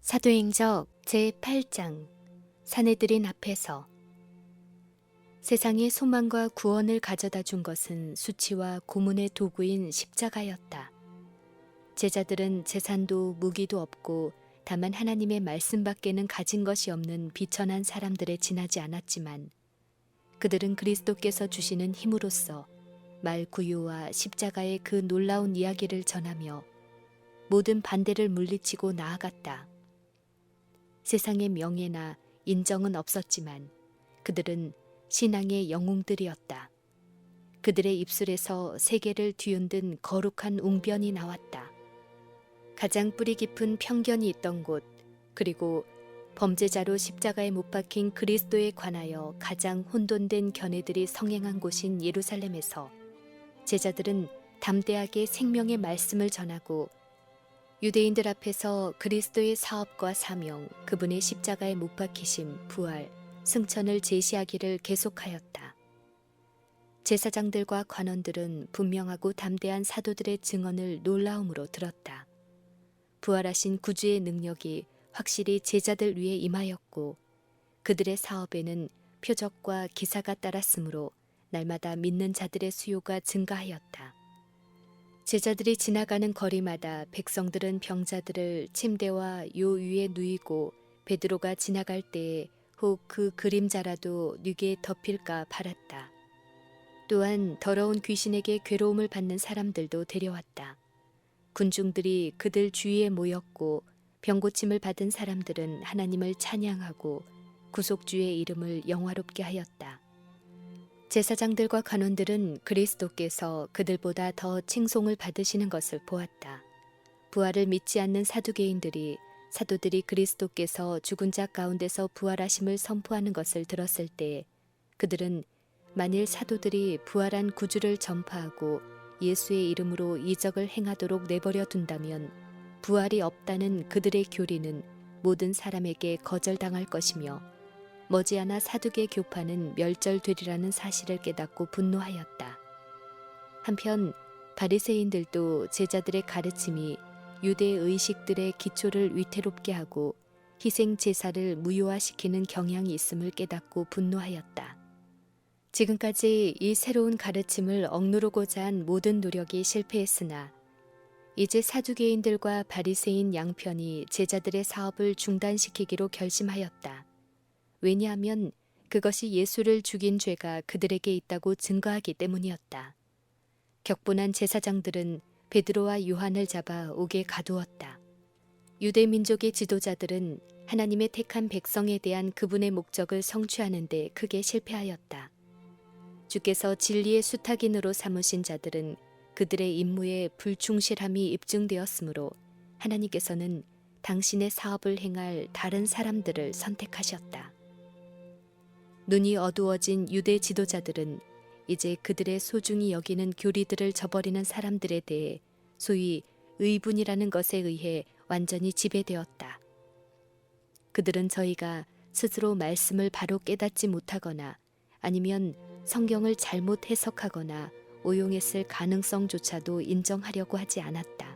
사도행적 제8장 사내들인 앞에서. 세상에 소망과 구원을 가져다 준 것은 수치와 고문의 도구인 십자가였다. 제자들은 재산도 무기도 없고 다만 하나님의 말씀밖에는 가진 것이 없는 비천한 사람들에 지나지 않았지만, 그들은 그리스도께서 주시는 힘으로써 말 구유와 십자가의 그 놀라운 이야기를 전하며 모든 반대를 물리치고 나아갔다. 세상의 명예나 인정은 없었지만 그들은 신앙의 영웅들이었다. 그들의 입술에서 세계를 뒤흔든 거룩한 웅변이 나왔다. 가장 뿌리 깊은 편견이 있던 곳, 그리고 범죄자로 십자가에 못 박힌 그리스도에 관하여 가장 혼돈된 견해들이 성행한 곳인 예루살렘에서 제자들은 담대하게 생명의 말씀을 전하고 유대인들 앞에서 그리스도의 사업과 사명, 그분의 십자가에 못 박히심, 부활, 승천을 제시하기를 계속하였다. 제사장들과 관원들은 분명하고 담대한 사도들의 증언을 놀라움으로 들었다. 부활하신 구주의 능력이 확실히 제자들 위에 임하였고, 그들의 사업에는 표적과 기사가 따랐으므로 날마다 믿는 자들의 수요가 증가하였다. 제자들이 지나가는 거리마다 백성들은 병자들을 침대와 요 위에 누이고 베드로가 지나갈 때에 혹 그 그림자라도 뉘게 덮일까 바랐다. 또한 더러운 귀신에게 괴로움을 받는 사람들도 데려왔다. 군중들이 그들 주위에 모였고 병고침을 받은 사람들은 하나님을 찬양하고 구속주의 이름을 영화롭게 하였다. 제사장들과 관원들은 그리스도께서 그들보다 더 칭송을 받으시는 것을 보았다. 부활을 믿지 않는 사두개인들이 사도들이 그리스도께서 죽은 자 가운데서 부활하심을 선포하는 것을 들었을 때, 그들은 만일 사도들이 부활한 구주를 전파하고 예수의 이름으로 이적을 행하도록 내버려 둔다면 부활이 없다는 그들의 교리는 모든 사람에게 거절당할 것이며 머지않아 사두개 교파는 멸절되리라는 사실을 깨닫고 분노하였다. 한편 바리새인들도 제자들의 가르침이 유대 의식들의 기초를 위태롭게 하고 희생 제사를 무효화시키는 경향이 있음을 깨닫고 분노하였다. 지금까지 이 새로운 가르침을 억누르고자 한 모든 노력이 실패했으나 이제 사두개인들과 바리새인 양편이 제자들의 사업을 중단시키기로 결심하였다. 왜냐하면 그것이 예수를 죽인 죄가 그들에게 있다고 증거하기 때문이었다. 격분한 제사장들은 베드로와 요한을 잡아 옥에 가두었다. 유대 민족의 지도자들은 하나님의 택한 백성에 대한 그분의 목적을 성취하는 데 크게 실패하였다. 주께서 진리의 수탁인으로 삼으신 자들은 그들의 임무에 불충실함이 입증되었으므로 하나님께서는 당신의 사업을 행할 다른 사람들을 선택하셨다. 눈이 어두워진 유대 지도자들은 이제 그들의 소중히 여기는 교리들을 저버리는 사람들에 대해 소위 의분이라는 것에 의해 완전히 지배되었다. 그들은 저희가 스스로 말씀을 바로 깨닫지 못하거나 아니면 성경을 잘못 해석하거나 오용했을 가능성조차도 인정하려고 하지 않았다.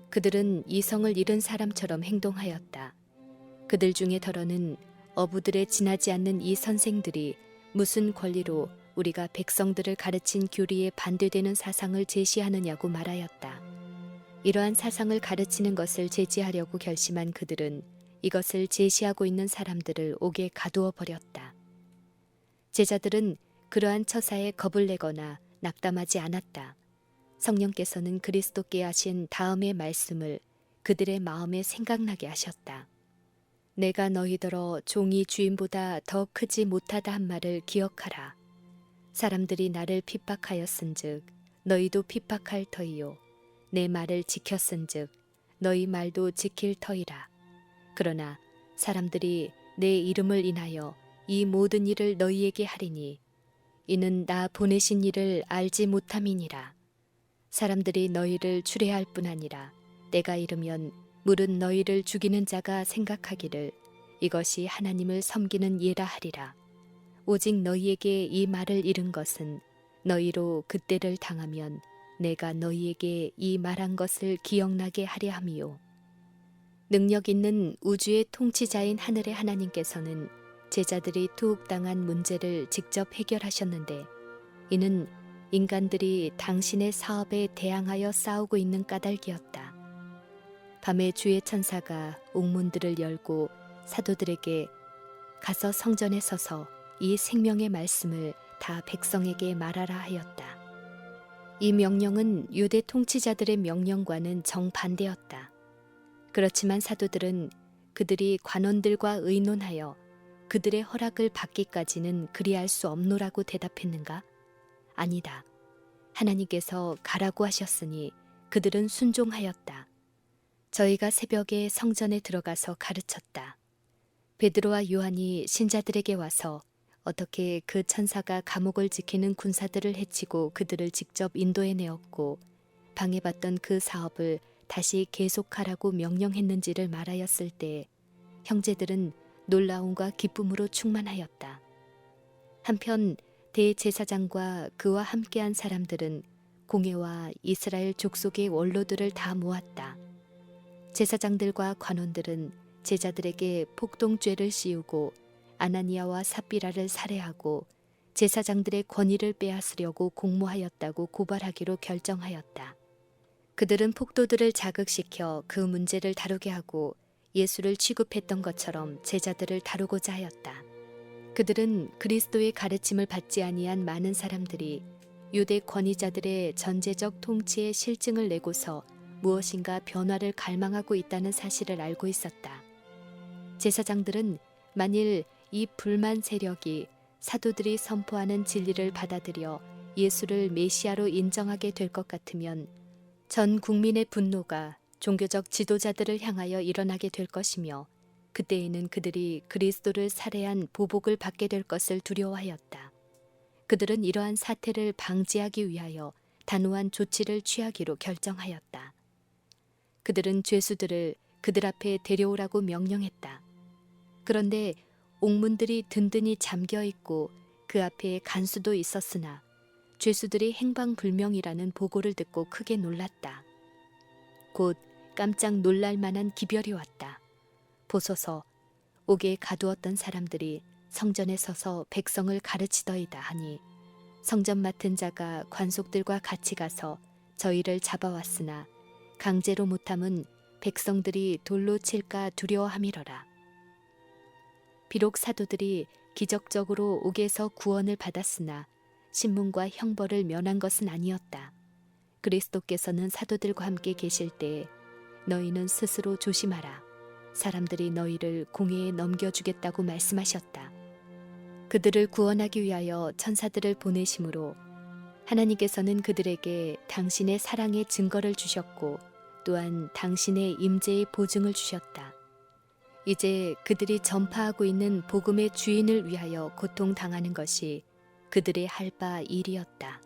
그들은 이성을 잃은 사람처럼 행동하였다. 그들 중에 더러는 어부들에 지나지 않는 이 선생들이 무슨 권리로 우리가 백성들을 가르친 교리에 반대되는 사상을 제시하느냐고 말하였다. 이러한 사상을 가르치는 것을 제지하려고 결심한 그들은 이것을 제시하고 있는 사람들을 옥에 가두어 버렸다. 제자들은 그러한 처사에 겁을 내거나 낙담하지 않았다. 성령께서는 그리스도께 하신 다음의 말씀을 그들의 마음에 생각나게 하셨다. 내가 너희더러 종이 주인보다 더 크지 못하다 한 말을 기억하라. 사람들이 나를 핍박하였은즉 너희도 핍박할 터이요. 내 말을 지켰은즉 너희 말도 지킬 터이라. 그러나 사람들이 내 이름을 인하여 이 모든 일을 너희에게 하리니 이는 나 보내신 이를 알지 못함이니라. 사람들이 너희를 추례할 뿐 아니라 때가 이르면 물은 너희를 죽이는 자가 생각하기를 이것이 하나님을 섬기는 예라 하리라. 오직 너희에게 이 말을 이른 것은 너희로 그때를 당하면 내가 너희에게 이 말한 것을 기억나게 하려 함이요. 능력 있는 우주의 통치자인 하늘의 하나님께서는 제자들이 투옥당한 문제를 직접 해결하셨는데 이는 인간들이 당신의 사업에 대항하여 싸우고 있는 까닭이었다. 밤에 주의 천사가 옥문들을 열고 사도들에게 가서 성전에 서서 이 생명의 말씀을 다 백성에게 말하라 하였다. 이 명령은 유대 통치자들의 명령과는 정반대였다. 그렇지만 사도들은 그들이 관원들과 의논하여 그들의 허락을 받기까지는 그리할 수 없노라고 대답했는가? 아니다. 하나님께서 가라고 하셨으니 그들은 순종하였다. 저희가 새벽에 성전에 들어가서 가르쳤다. 베드로와 요한이 신자들에게 와서 어떻게 그 천사가 감옥을 지키는 군사들을 해치고 그들을 직접 인도해내었고 방해받던 그 사업을 다시 계속하라고 명령했는지를 말하였을 때 형제들은 놀라움과 기쁨으로 충만하였다. 한편 대제사장과 그와 함께한 사람들은 공회와 이스라엘 족속의 원로들을 다 모았다. 제사장들과 관원들은 제자들에게 폭동죄를 씌우고 아나니아와 삽비라를 살해하고 제사장들의 권위를 빼앗으려고 공모하였다고 고발하기로 결정하였다. 그들은 폭도들을 자극시켜 그 문제를 다루게 하고 예수를 취급했던 것처럼 제자들을 다루고자 하였다. 그들은 그리스도의 가르침을 받지 아니한 많은 사람들이 유대 권위자들의 전제적 통치의 실증을 내고서 무엇인가 변화를 갈망하고 있다는 사실을 알고 있었다. 제사장들은 만일 이 불만 세력이 사도들이 선포하는 진리를 받아들여 예수를 메시아로 인정하게 될 것 같으면 전 국민의 분노가 종교적 지도자들을 향하여 일어나게 될 것이며 그때에는 그들이 그리스도를 살해한 보복을 받게 될 것을 두려워하였다. 그들은 이러한 사태를 방지하기 위하여 단호한 조치를 취하기로 결정하였다. 그들은 죄수들을 그들 앞에 데려오라고 명령했다. 그런데 옥문들이 든든히 잠겨 있고 그 앞에 간수도 있었으나 죄수들이 행방불명이라는 보고를 듣고 크게 놀랐다. 곧 깜짝 놀랄 만한 기별이 왔다. 보소서, 옥에 가두었던 사람들이 성전에 서서 백성을 가르치더이다 하니 성전 맡은 자가 관속들과 같이 가서 저희를 잡아왔으나 강제로 못함은 백성들이 돌로 칠까 두려워함이러라. 비록 사도들이 기적적으로 옥에서 구원을 받았으나 신문과 형벌을 면한 것은 아니었다. 그리스도께서는 사도들과 함께 계실 때 너희는 스스로 조심하라. 사람들이 너희를 공회에 넘겨주겠다고 말씀하셨다. 그들을 구원하기 위하여 천사들을 보내심으로 하나님께서는 그들에게 당신의 사랑의 증거를 주셨고 또한 당신의 임재의 보증을 주셨다. 이제 그들이 전파하고 있는 복음의 주인을 위하여 고통당하는 것이 그들의 할 바 일이었다.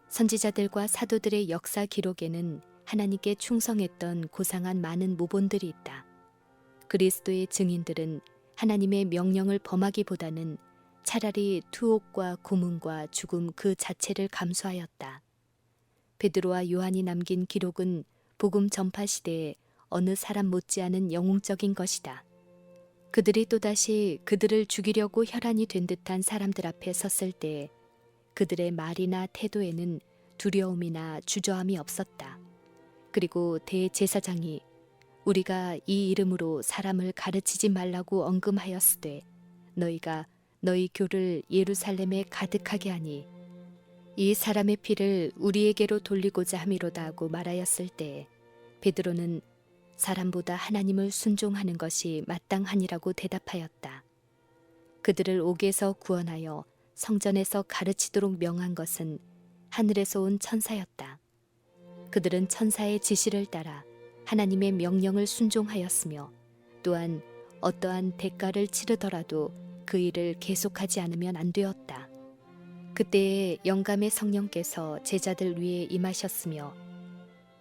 선지자들과 사도들의 역사 기록에는 하나님께 충성했던 고상한 많은 모본들이 있다. 그리스도의 증인들은 하나님의 명령을 범하기보다는 차라리 투옥과 고문과 죽음 그 자체를 감수하였다. 베드로와 요한이 남긴 기록은 복음 전파 시대에 어느 사람 못지않은 영웅적인 것이다. 그들이 또다시 그들을 죽이려고 혈안이 된 듯한 사람들 앞에 섰을 때 그들의 말이나 태도에는 두려움이나 주저함이 없었다. 그리고 대제사장이 우리가 이 이름으로 사람을 가르치지 말라고 언금하였으되 너희가 너희 교를 예루살렘에 가득하게 하니 이 사람의 피를 우리에게로 돌리고자 함이로다 하고 말하였을 때 베드로는 사람보다 하나님을 순종하는 것이 마땅하니라고 대답하였다. 그들을 옥에서 구원하여 성전에서 가르치도록 명한 것은 하늘에서 온 천사였다. 그들은 천사의 지시를 따라 하나님의 명령을 순종하였으며 또한 어떠한 대가를 치르더라도 그 일을 계속하지 않으면 안 되었다. 그때에 영감의 성령께서 제자들 위에 임하셨으며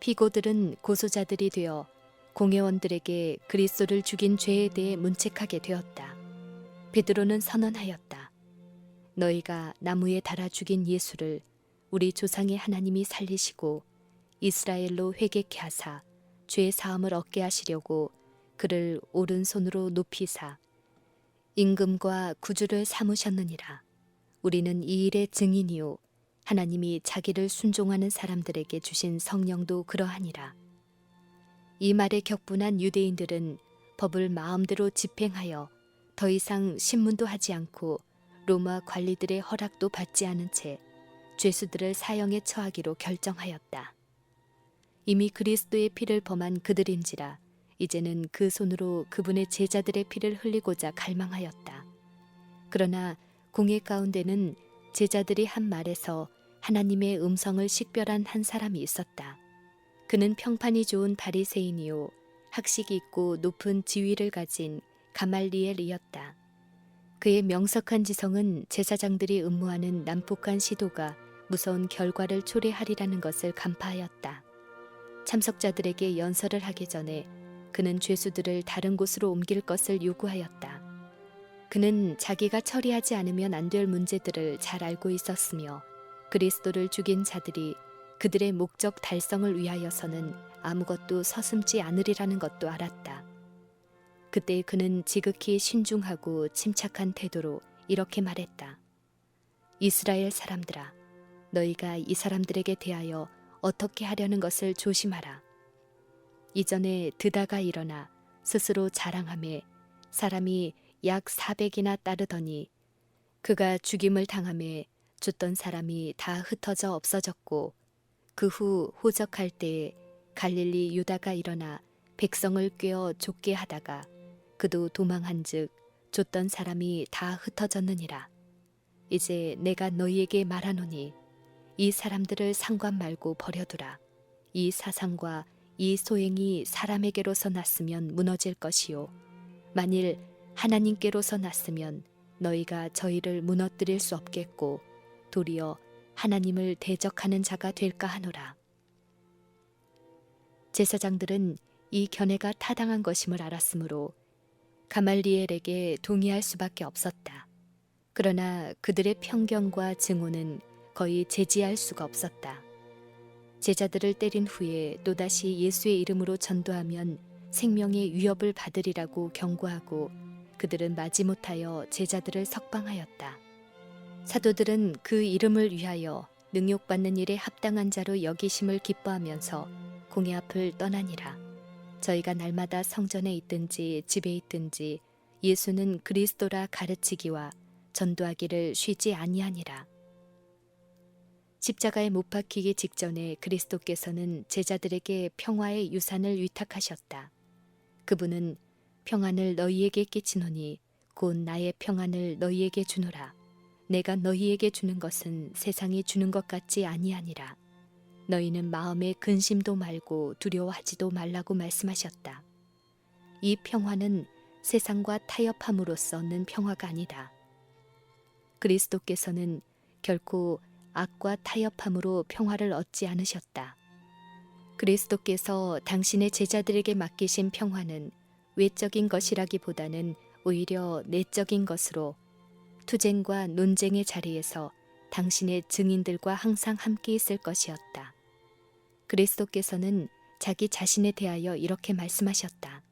피고들은 고소자들이 되어 공회원들에게 그리스도를 죽인 죄에 대해 문책하게 되었다. 베드로는 선언하였다. 너희가 나무에 달아 죽인 예수를 우리 조상의 하나님이 살리시고 이스라엘로 회개케 하사 죄 사함을 얻게 하시려고 그를 오른손으로 높이사 임금과 구주를 삼으셨느니라. 우리는 이 일의 증인이요 하나님이 자기를 순종하는 사람들에게 주신 성령도 그러하니라. 이 말에 격분한 유대인들은 법을 마음대로 집행하여 더 이상 신문도 하지 않고 로마 관리들의 허락도 받지 않은 채 죄수들을 사형에 처하기로 결정하였다. 이미 그리스도의 피를 범한 그들인지라 이제는 그 손으로 그분의 제자들의 피를 흘리고자 갈망하였다. 그러나 공회 가운데는 제자들이 한 말에서 하나님의 음성을 식별한 한 사람이 있었다. 그는 평판이 좋은 바리새인이요 학식이 있고 높은 지위를 가진 가말리엘이었다. 그의 명석한 지성은 제사장들이 음모하는 난폭한 시도가 무서운 결과를 초래하리라는 것을 간파하였다. 참석자들에게 연설을 하기 전에 그는 죄수들을 다른 곳으로 옮길 것을 요구하였다. 그는 자기가 처리하지 않으면 안 될 문제들을 잘 알고 있었으며 그리스도를 죽인 자들이 그들의 목적 달성을 위하여서는 아무것도 서슴지 않으리라는 것도 알았다. 그때 그는 지극히 신중하고 침착한 태도로 이렇게 말했다. 이스라엘 사람들아, 너희가 이 사람들에게 대하여 어떻게 하려는 것을 조심하라. 이전에 드다가 일어나 스스로 자랑하며 사람이 약 400이나 따르더니 그가 죽임을 당하며 줬던 사람이 다 흩어져 없어졌고 그 후 호적할 때에 갈릴리 유다가 일어나 백성을 꿰어 쫓게 하다가 그도 도망한즉 줬던 사람이 다 흩어졌느니라. 이제 내가 너희에게 말하노니 이 사람들을 상관 말고 버려두라. 이 사상과 이 소행이 사람에게로서 났으면 무너질 것이요 만일 하나님께로서 났으면 너희가 저희를 무너뜨릴 수 없겠고 도리어 하나님을 대적하는 자가 될까 하노라. 제사장들은 이 견해가 타당한 것임을 알았으므로 가말리엘에게 동의할 수밖에 없었다. 그러나 그들의 편견과 증오는 거의 제지할 수가 없었다. 제자들을 때린 후에 또다시 예수의 이름으로 전도하면 생명의 위협을 받으리라고 경고하고 그들은 마지못하여 제자들을 석방하였다. 사도들은 그 이름을 위하여 능욕받는 일에 합당한 자로 여기심을 기뻐하면서 공회 앞을 떠나니라. 저희가 날마다 성전에 있든지 집에 있든지 예수는 그리스도라 가르치기와 전도하기를 쉬지 아니하니라. 십자가에 못 박히기 직전에 그리스도께서는 제자들에게 평화의 유산을 위탁하셨다. 그분은 평안을 너희에게 끼치노니 곧 나의 평안을 너희에게 주노라. 내가 너희에게 주는 것은 세상이 주는 것 같지 아니하니라. 너희는 마음에 근심도 말고 두려워하지도 말라고 말씀하셨다. 이 평화는 세상과 타협함으로써 얻는 평화가 아니다. 그리스도께서는 결코 악과 타협함으로 평화를 얻지 않으셨다. 그리스도께서 당신의 제자들에게 맡기신 평화는 외적인 것이라기보다는 오히려 내적인 것으로 투쟁과 논쟁의 자리에서 당신의 증인들과 항상 함께 있을 것이었다. 그리스도께서는 자기 자신에 대하여 이렇게 말씀하셨다.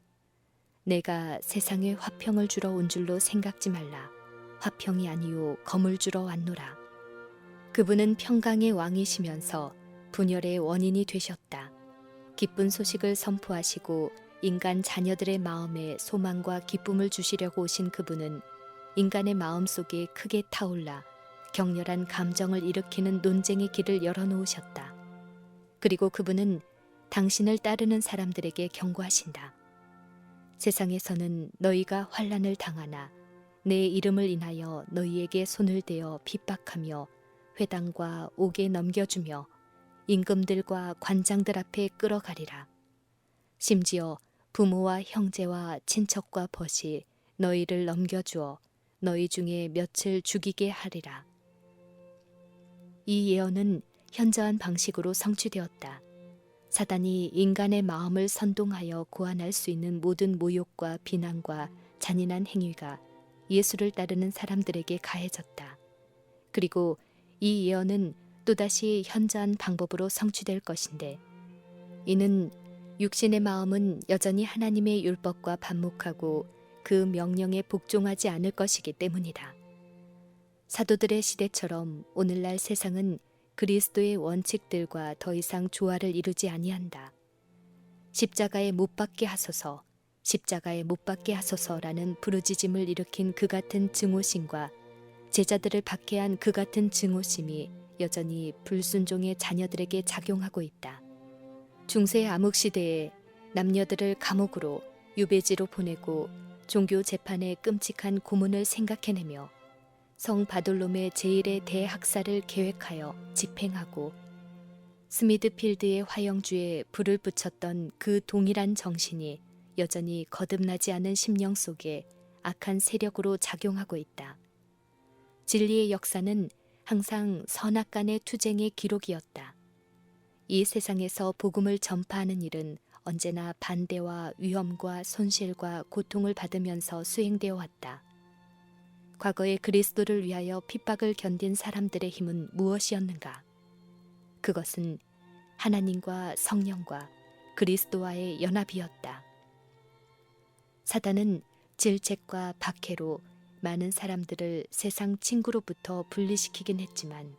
내가 세상에 화평을 주러 온 줄로 생각지 말라. 화평이 아니요 검을 주러 왔노라. 그분은 평강의 왕이시면서 분열의 원인이 되셨다. 기쁜 소식을 선포하시고 인간 자녀들의 마음에 소망과 기쁨을 주시려고 오신 그분은 인간의 마음 속에 크게 타올라 격렬한 감정을 일으키는 논쟁의 길을 열어놓으셨다. 그리고 그분은 당신을 따르는 사람들에게 경고하신다. 세상에서는 너희가 환난을 당하나 내 이름을 인하여 너희에게 손을 대어 핍박하며 회당과 옥에 넘겨주며 임금들과 관장들 앞에 끌어가리라. 심지어 부모와 형제와 친척과 벗이 너희를 넘겨주어 너희 중에 몇을 죽이게 하리라. 이 예언은 현저한 방식으로 성취되었다. 사단이 인간의 마음을 선동하여 고안할 수 있는 모든 모욕과 비난과 잔인한 행위가 예수를 따르는 사람들에게 가해졌다. 그리고 이 예언은 또다시 현저한 방법으로 성취될 것인데 이는 육신의 마음은 여전히 하나님의 율법과 반목하고 그 명령에 복종하지 않을 것이기 때문이다. 사도들의 시대처럼 오늘날 세상은 그리스도의 원칙들과 더 이상 조화를 이루지 아니한다. 십자가에 못 박게 하소서, 십자가에 못 박게 하소서라는 부르짖음을 일으킨 그 같은 증오심과 제자들을 박해한 그 같은 증오심이 여전히 불순종의 자녀들에게 작용하고 있다. 중세 암흑 시대에 남녀들을 감옥으로 유배지로 보내고 종교 재판의 끔찍한 고문을 생각해내며 성 바돌롬의 제1의 대학살을 계획하여 집행하고 스미드필드의 화영주에 불을 붙였던 그 동일한 정신이 여전히 거듭나지 않은 심령 속에 악한 세력으로 작용하고 있다. 진리의 역사는 항상 선악간의 투쟁의 기록이었다. 이 세상에서 복음을 전파하는 일은 언제나 반대와 위험과 손실과 고통을 받으면서 수행되어 왔다. 과거에 그리스도를 위하여 핍박을 견딘 사람들의 힘은 무엇이었는가? 그것은 하나님과 성령과 그리스도와의 연합이었다. 사단은 질책과 박해로 많은 사람들을 세상 친구로부터 분리시키긴 했지만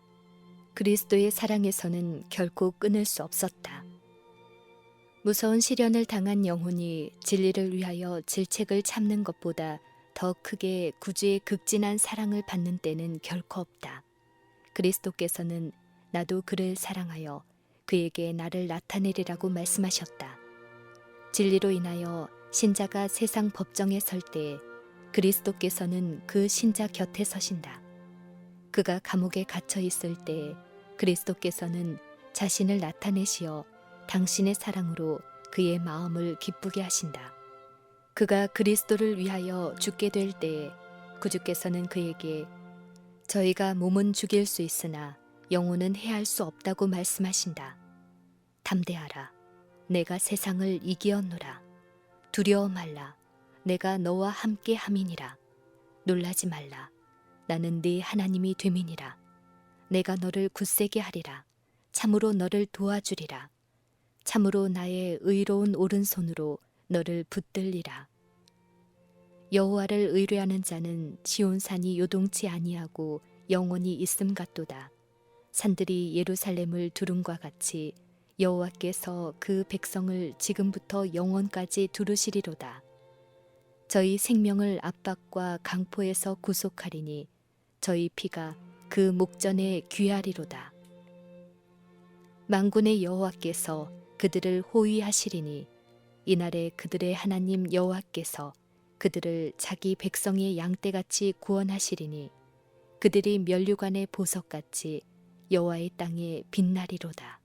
그리스도의 사랑에서는 결코 끊을 수 없었다. 무서운 시련을 당한 영혼이 진리를 위하여 질책을 참는 것보다 더 크게 구주의 극진한 사랑을 받는 때는 결코 없다. 그리스도께서는 나도 그를 사랑하여 그에게 나를 나타내리라고 말씀하셨다. 진리로 인하여 신자가 세상 법정에 설 때 그리스도께서는 그 신자 곁에 서신다. 그가 감옥에 갇혀 있을 때 그리스도께서는 자신을 나타내시어 당신의 사랑으로 그의 마음을 기쁘게 하신다. 그가 그리스도를 위하여 죽게 될 때에 구주께서는 그에게 저희가 몸은 죽일 수 있으나 영혼은 해할 수 없다고 말씀하신다. 담대하라. 내가 세상을 이기었노라. 두려워 말라. 내가 너와 함께 함이니라. 놀라지 말라. 나는 네 하나님이 됨이니라. 내가 너를 굳세게 하리라. 참으로 너를 도와주리라. 참으로 나의 의로운 오른손으로 너를 붙들리라. 여호와를 의뢰하는 자는 시온산이 요동치 아니하고 영원히 있음 같도다. 산들이 예루살렘을 두름과 같이 여호와께서 그 백성을 지금부터 영원까지 두르시리로다. 저희 생명을 압박과 강포에서 구속하리니 저희 피가 그 목전에 귀하리로다. 만군의 여호와께서 그들을 호위하시리니 이날에 그들의 하나님 여호와께서 그들을 자기 백성의 양떼같이 구원하시리니 그들이 면류관의 보석같이 여호와의 땅에 빛나리로다.